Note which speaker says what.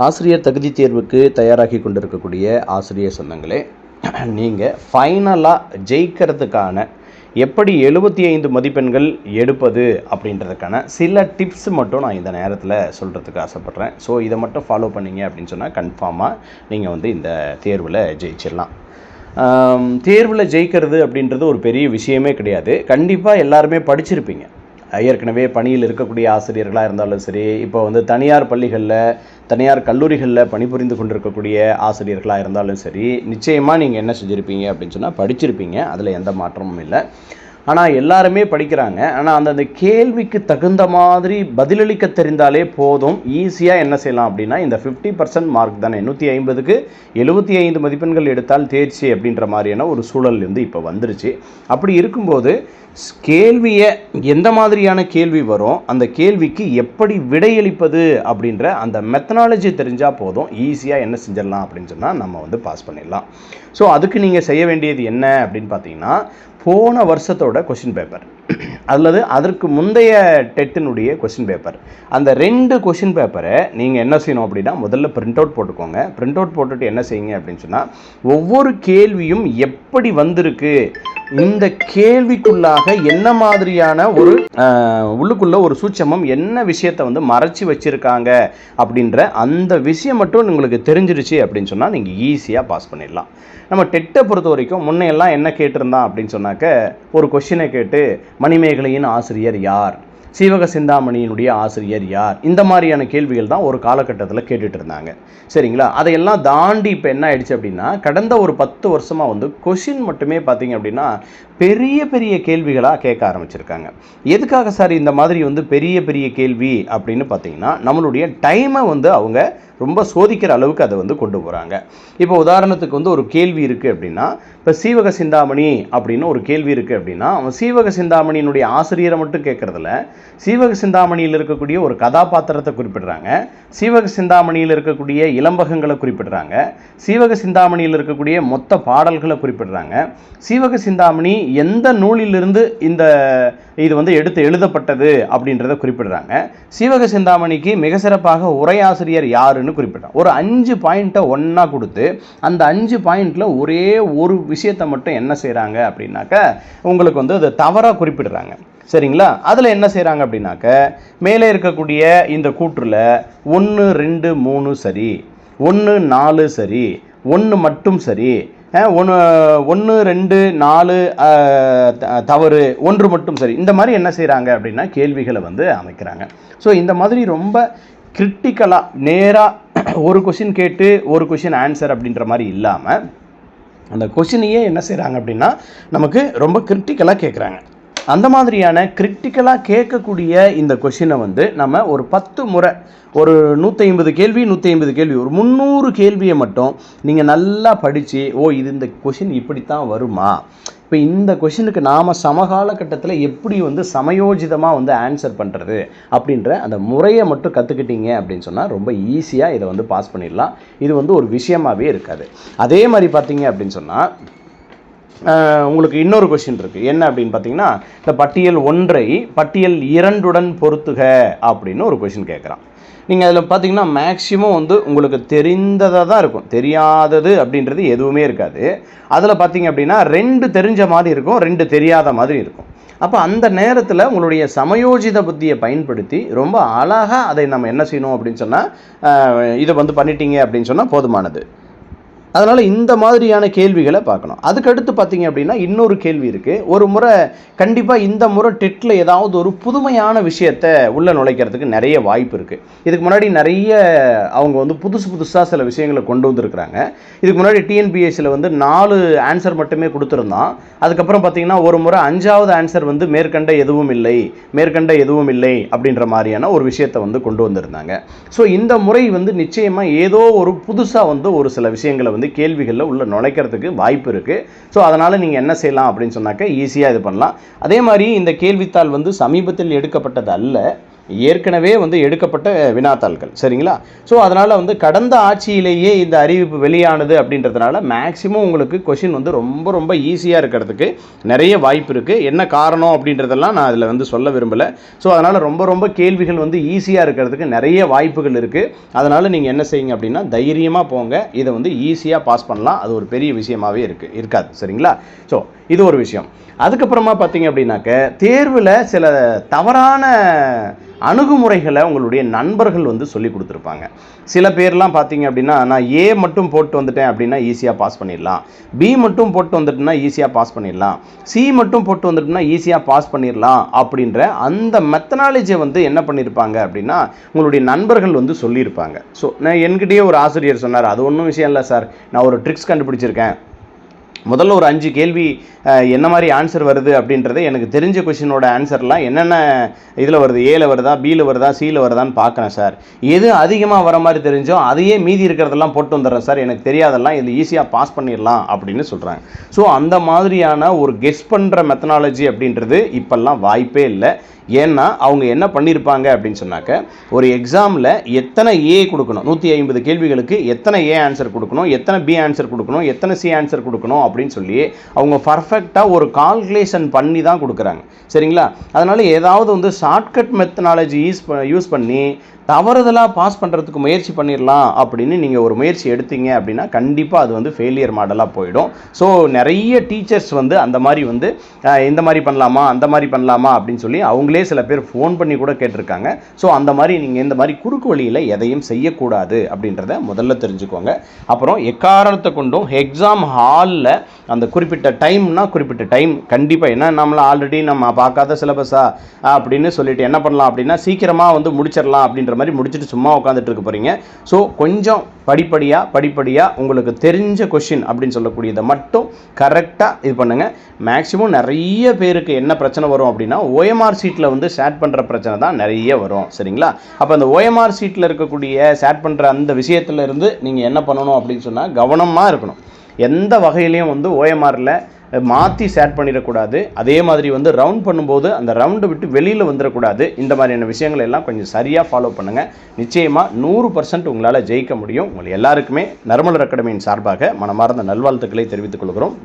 Speaker 1: ஆசிரியர் தகுதி தேர்வுக்கு தயாராகி கொண்டிருக்கக்கூடிய ஆசிரியர் சொந்தங்களே, நீங்கள் ஃபைனலாக ஜெயிக்கிறதுக்கான எப்படி 75 மதிப்பெண்கள் எடுப்பது அப்படின்றதுக்கான சில டிப்ஸ் மட்டும் நான் இந்த நேரத்தில் சொல்கிறதுக்கு ஆசைப்பட்றேன். ஸோ இதை மட்டும் ஃபாலோ பண்ணிங்க அப்படின்னு சொன்னால் கன்ஃபார்மாக நீங்கள் வந்து இந்த தேர்வில் ஜெயிச்சிடலாம். தேர்வில் ஜெயிக்கிறது அப்படின்றது ஒரு பெரிய விஷயமே கிடையாது. கண்டிப்பாக எல்லாருமே படிச்சிருப்பீங்க. ஏற்கனவே பணியில் இருக்கக்கூடிய ஆசிரியர்களாக இருந்தாலும் சரி, இப்போ வந்து தனியார் பள்ளிகளில் தனியார் கல்லூரிகளில் பணிபுரிந்து கொண்டிருக்கக்கூடிய ஆசிரியர்களாக இருந்தாலும் சரி, நிச்சயமாக நீங்கள் என்ன செஞ்சுருப்பீங்க அப்படின்னு சொன்னால் படிச்சிருப்பீங்க. அதில் எந்த மாற்றமும் இல்லை. ஆனால் எல்லாருமே படிக்கிறாங்க. ஆனால் அந்தந்த கேள்விக்கு தகுந்த மாதிரி பதிலளிக்க தெரிந்தாலே போதும். ஈஸியாக என்ன செய்யலாம் அப்படின்னா, இந்த 50% மார்க் தானே, 150க்கு 75 மதிப்பெண்கள் எடுத்தால் தேர்ச்சி அப்படின்ற மாதிரியான ஒரு சூழல் வந்து இப்போ வந்துருச்சு. அப்படி இருக்கும்போது கேள்வியை எந்த மாதிரியான கேள்வி வரும், அந்த கேள்விக்கு எப்படி விடையளிப்பது அப்படின்ற அந்த மெத்தனாலஜி தெரிஞ்சால் போதும். ஈஸியாக என்ன செஞ்சிடலாம் அப்படின்னு சொன்னால் நம்ம வந்து பாஸ் பண்ணிடலாம். ஸோ அதுக்கு நீங்கள் செய்ய வேண்டியது என்ன அப்படின்னு பார்த்தீங்கன்னா, போன வருஷத்தோட கொஷின் பேப்பர் அல்லது அதற்கு முந்தைய டெட்டினுடைய கொஷின் பேப்பர், அந்த 2 கொஷின் பேப்பரை நீங்கள் என்ன செய்யணும் அப்படின்னா, முதல்ல பிரிண்ட் அவுட் போட்டுக்கோங்க. பிரிண்ட் அவுட் போட்டுட்டு என்ன செய்யுங்க அப்படின்னு சொன்னால், ஒவ்வொரு கேள்வியும் எப்படி வந்திருக்கு, இந்த கேள்விக்குள்ளாக என்ன மாதிரியான ஒரு உள்ளுக்குள்ள ஒரு சூட்சமம், என்ன விஷயத்தை வந்து மறைச்சி வச்சிருக்காங்க அப்படின்ற அந்த விஷயம் மட்டும் உங்களுக்கு தெரிஞ்சிருச்சு அப்படின்னு சொன்னால் நீங்கள் ஈஸியாக பாஸ் பண்ணிடலாம். நம்ம டெட்டை பொறுத்த வரைக்கும் முன்னையெல்லாம் என்ன கேட்டிருந்தான் அப்படின்னு சொன்னாக்க, ஒரு கொஷினை கேட்டு மணிமேகலையின் ஆசிரியர் யார், சீவக சிந்தாமணியினுடைய ஆசிரியர் யார், இந்த மாதிரியான கேள்விகள் தான் ஒரு காலகட்டத்தில் கேட்டுட்டு இருந்தாங்க. சரிங்களா? அதையெல்லாம் தாண்டி இப்போ என்ன ஆயிடுச்சு அப்படின்னா, கடந்த ஒரு 10 வருஷமாக வந்து கொஷின் மட்டுமே பார்த்தீங்க அப்படின்னா பெரிய பெரிய கேள்விகளாக கேட்க ஆரம்பிச்சிருக்காங்க. எதுக்காக சார் இந்த மாதிரி வந்து பெரிய பெரிய கேள்வி அப்படின்னு பார்த்தீங்கன்னா, நம்மளுடைய டைமை வந்து அவங்க ரொம்ப சோதிக்கிற அளவுக்கு அதை வந்து கொண்டு போகிறாங்க. இப்போ உதாரணத்துக்கு வந்து ஒரு கேள்வி இருக்குது அப்படின்னா, இப்போ சீவக சிந்தாமணி அப்படின்னு ஒரு கேள்வி இருக்குது அப்படின்னா, அவன் சீவக சிந்தாமணியினுடைய ஆசிரியரை மட்டும் கேட்குறதில்ல, சீவக சிந்தாமணியில் இருக்கக்கூடிய ஒரு கதாபாத்திரத்தை குறிப்பிடுறாங்க, சீவக சிந்தாமணியில் இருக்கக்கூடிய இளம்பகங்களை குறிப்பிடுறாங்க, சீவக சிந்தாமணியில் இருக்கக்கூடிய மொத்த பாடல்களை குறிப்பிடுறாங்க, சீவக சிந்தாமணி எந்த நூலிலிருந்து இது வந்து எடுத்து எழுதப்பட்டது அப்படின்றத குறிப்பிடுறாங்க, சீவக சிந்தாமணிக்கு மிக சிறப்பாக உரையாசிரியர் யாருன்னு குறிப்பிடுறாங்க. ஒரு 5 பாயிண்ட்டை ஒன்றா கொடுத்து அந்த 5 பாயிண்டில் ஒரே ஒரு விஷயத்தை மட்டும் என்ன செய்கிறாங்க அப்படின்னாக்க, உங்களுக்கு வந்து அதை தவறாக குறிப்பிடுறாங்க. சரிங்களா? அதில் என்ன செய்கிறாங்க அப்படின்னாக்க, மேலே இருக்கக்கூடிய இந்த கூற்றில் 1, 2, 3 சரி, 1, 4 சரி, 1 மட்டும் சரி, 1, 2, 4 தவறு, 1 மட்டும் சரி, இந்த மாதிரி என்ன செய்கிறாங்க அப்படின்னா கேள்விகளை வந்து அமைக்கிறாங்க. ஸோ இந்த மாதிரி ரொம்ப கிரிட்டிக்கலாக நேராக ஒரு கொஷின் கேட்டு ஒரு கொஷின் ஆன்சர் அப்படின்ற மாதிரி இல்லாமல், அந்த கொஷினையே என்ன செய்கிறாங்க அப்படின்னா நமக்கு ரொம்ப கிரிட்டிக்கலாக கேட்குறாங்க. அந்த மாதிரியான கிரிட்டிக்கலாக கேட்கக்கூடிய இந்த கொஷினை வந்து நம்ம ஒரு 10 முறை, ஒரு 150 கேள்வி 150 கேள்வி, ஒரு 300 கேள்வியை மட்டும் நீங்கள் நல்லா படித்து, இது இந்த கொஷின் இப்படித்தான் வருமா, இப்போ இந்த கொஷினுக்கு நாம் சமகாலகட்டத்தில் எப்படி வந்து சமயோஜிதமாக வந்து ஆன்சர் பண்ணுறது அப்படின்ற அந்த முறையை மட்டும் கற்றுக்கிட்டீங்க அப்படின்னு சொன்னால் ரொம்ப ஈஸியாக இதை வந்து பாஸ் பண்ணிடலாம். இது வந்து ஒரு விஷயமாகவே இருக்காது. அதே மாதிரி பார்த்தீங்க அப்படின்னு சொன்னால், உங்களுக்கு இன்னொரு கொஷின் இருக்குது. என்ன அப்படின்னு பார்த்தீங்கன்னா, இந்த பட்டியல் 1ஐ பட்டியல் 2உடன் பொருத்துக அப்படின்னு ஒரு கொஷின் கேட்குறான். நீங்கள் அதில் பார்த்தீங்கன்னா மேக்ஸிமம் வந்து உங்களுக்கு தெரிந்ததாக தான் இருக்கும், தெரியாதது அப்படின்றது எதுவுமே இருக்காது. அதில் பார்த்தீங்க அப்படின்னா 2 தெரிஞ்ச மாதிரி இருக்கும், 2 தெரியாத மாதிரி இருக்கும். அப்போ அந்த நேரத்தில் உங்களுடைய சமயோஜித புத்தியை பயன்படுத்தி ரொம்ப அழகாக அதை நம்ம என்ன செய்யணும் அப்படின்னு சொன்னால், இதை வந்து பண்ணிட்டீங்க அப்படின்னு சொன்னால் போதுமானது. அதனால் இந்த மாதிரியான கேள்விகளை பார்க்கணும். அதுக்கடுத்து பார்த்தீங்க அப்படின்னா இன்னொரு கேள்வி இருக்குது. ஒரு முறை கண்டிப்பாக இந்த முறை டெட்டில் ஏதாவது ஒரு புதுமையான விஷயத்தை உள்ளே நுழைக்கிறதுக்கு நிறைய வாய்ப்பு இருக்குது. இதுக்கு முன்னாடி நிறைய அவங்க வந்து புதுசாக சில விஷயங்களை கொண்டு வந்திருக்கிறாங்க. இதுக்கு முன்னாடி டிஎன்பிஎஸ்சியில் வந்து 4 ஆன்சர் மட்டுமே கொடுத்துருந்தான். அதுக்கப்புறம் பார்த்தீங்கன்னா ஒரு முறை 5வது ஆன்சர் வந்து மேற்கண்ட எதுவும் இல்லை அப்படின்ற மாதிரியான ஒரு விஷயத்தை வந்து கொண்டு வந்திருந்தாங்க. ஸோ இந்த முறை வந்து நிச்சயமாக ஏதோ ஒரு புதுசாக வந்து ஒரு சில விஷயங்களை வந்து கேள்விகளில் உள்ள நுழைக்கிறதுக்கு வாய்ப்பு இருக்குது. ஸோ அதனால் நீங்கள் என்ன செய்யலாம் அப்படின்னு சொன்னாக்க ஈஸியாக இது பண்ணலாம். அதே மாதிரி இந்த கேள்வித்தாள் வந்து சமீபத்தில் எடுக்கப்பட்டது அல்ல, ஏற்கனவே வந்து எடுக்கப்பட்ட வினாத்தாள்கள். சரிங்களா? ஸோ அதனால் வந்து கடந்த ஆட்சியிலேயே இந்த அறிவிப்பு வெளியானது அப்படின்றதுனால மேக்ஸிமம் உங்களுக்கு கொஷின் வந்து ரொம்ப ரொம்ப ஈஸியாக இருக்கிறதுக்கு நிறைய வாய்ப்பு இருக்குது. என்ன காரணம் அப்படின்றதெல்லாம் நான் அதில் வந்து சொல்ல விரும்பலை. ஸோ அதனால் ரொம்ப ரொம்ப கேள்விகள் வந்து ஈஸியாக இருக்கிறதுக்கு நிறைய வாய்ப்புகள் இருக்குது. அதனால் நீங்கள் என்ன செய்யுங்க அப்படின்னா தைரியமாக போங்க. இதை வந்து ஈஸியாக பாஸ் பண்ணலாம். அது ஒரு பெரிய விஷயமாகவே இருக்காது. சரிங்களா? ஸோ இது ஒரு விஷயம். அதுக்கப்புறமா பார்த்தீங்க அப்படின்னாக்க தேர்வில் சில தவறான அணுகுமுறைகளை உங்களுடைய நண்பர்கள் வந்து சொல்லி கொடுத்துருப்பாங்க. சில பேர்லாம் பார்த்தீங்க அப்படின்னா நான் ஏ மட்டும் போட்டு வந்துட்டேன் அப்படின்னா ஈஸியாக பாஸ் பண்ணிடலாம், பி மட்டும் போட்டு வந்துட்டுனா ஈஸியாக பாஸ் பண்ணிடலாம், சி மட்டும் போட்டு வந்துட்டுனா ஈஸியாக பாஸ் பண்ணிடலாம் அப்படின்ற அந்த மெத்தனாலஜியை வந்து என்ன பண்ணியிருப்பாங்க அப்படின்னா உங்களுடைய நண்பர்கள் வந்து சொல்லியிருப்பாங்க. ஸோ நான் என்கிட்டயே ஒரு ஆசிரியர் சொன்னார், அது ஒன்றும் விஷயம் இல்லை சார், நான் ஒரு ட்ரிக்ஸ் கண்டுபிடிச்சிருக்கேன். முதல்ல ஒரு 5 கேள்வி என்ன மாதிரி ஆன்சர் வருது அப்படின்றது எனக்கு தெரிஞ்ச கொஷினோட ஆன்சர்லாம் என்னென்ன இதில் வருது, ஏல வருதா, பியில் வருதா, சியில் வருதான்னு பார்க்குறேன் சார். எது அதிகமாக வர மாதிரி தெரிஞ்சோ அதையே மீதி இருக்கிறதெல்லாம் போட்டு வந்துடுறேன் சார், எனக்கு தெரியாதெல்லாம் இதில் ஈஸியாக பாஸ் பண்ணிடலாம் அப்படின்னு சொல்கிறாங்க. ஸோ அந்த மாதிரியான ஒரு கெஸ் பண்ணுற மெத்தனாலஜி அப்படின்றது இப்போல்லாம் வாய்ப்பே இல்லை. ஏன்னா அவங்க என்ன பண்ணியிருப்பாங்க அப்படின்னு சொன்னாக்க ஒரு எக்ஸாமில் எத்தனை ஏ கொடுக்கணும், 150 கேள்விகளுக்கு எத்தனை ஏ ஆன்சர் கொடுக்கணும், எத்தனை பி ஆன்சர் கொடுக்கணும், எத்தனை சி ஆன்சர் கொடுக்கணும் அப்படின்னு சொல்லி அவங்க பர்ஃபெக்டாக ஒரு கால்குலேஷன் பண்ணி தான் கொடுக்குறாங்க. சரிங்களா? அதனால் ஏதாவது வந்து ஷார்ட்கட் மெத்தனாலஜி யூஸ் பண்ணி தவறுதலாக பாஸ் பண்ணுறதுக்கு முயற்சி பண்ணிடலாம் அப்படின்னு நீங்கள் ஒரு முயற்சி எடுத்தீங்க அப்படின்னா கண்டிப்பாக அது வந்து ஃபெயிலியர் மாடலாக போயிடும். ஸோ நிறைய டீச்சர்ஸ் வந்து அந்த மாதிரி வந்து இந்த மாதிரி பண்ணலாமா அந்த மாதிரி பண்ணலாமா அப்படின்னு சொல்லி அவங்களே சில பேர் ஃபோன் பண்ணி கூட கேட்டிருக்காங்க. ஸோ அந்த மாதிரி நீங்கள் இந்த மாதிரி குறுக்கு வழியில் எதையும் செய்யக்கூடாது அப்படின்றத முதல்ல தெரிஞ்சுக்கோங்க. அப்புறம் எக்காரணத்தை கொண்டும் எக்ஸாம் ஹாலில் அந்த குறிப்பிட்ட குறிப்பிட்ட டைம் கண்டிப்பாக என்ன நம்மள ஆல்ரெடி நம்ம பார்க்காத சிலபஸா அப்படின்னு சொல்லிட்டு என்ன பண்ணலாம் அப்படின்னா சீக்கிரமாக வந்து முடிச்சிடலாம் அப்படின்ற மாதிரி முடிச்சுட்டு சும்மா உட்காந்துட்டு இருக்க போகிறீங்க. ஸோ கொஞ்சம் படிப்படியாக உங்களுக்கு தெரிஞ்ச கொஷின் அப்படின்னு சொல்லக்கூடியதை மட்டும் கரெக்டாக இது பண்ணுங்கள். மேக்ஸிமம் நிறைய பேருக்கு என்ன பிரச்சனை வரும் அப்படின்னா ஓஎம்ஆர் சீட்டில் வந்து ஷேட் பண்ணுற பிரச்சனை தான் நிறைய வரும். சரிங்களா? அப்போ அந்த ஓஎம்ஆர் சீட்டில் இருக்கக்கூடிய ஷேட் பண்ணுற அந்த விஷயத்துல இருந்து நீங்கள் என்ன பண்ணணும் அப்படின்னு சொன்னால் கவனமாக இருக்கணும். எந்த வகையிலையும் வந்து ஓஎம்ஆரில் மாற்றி ஷேட் பண்ணிடக்கூடாது. அதே மாதிரி வந்து ரவுண்ட் பண்ணும்போது அந்த ரவுண்டை விட்டு வெளியில் வந்துடக்கூடாது. இந்த மாதிரியான விஷயங்கள் எல்லாம் கொஞ்சம் சரியாக ஃபாலோ பண்ணுங்கள். நிச்சயமாக 100% உங்களால் ஜெயிக்க முடியும். உங்கள் எல்லாருக்குமே நர்மலர் அகாடமியின் சார்பாக மனமார்ந்த நல்வாழ்த்துக்களை தெரிவித்துக் கொள்கிறோம்.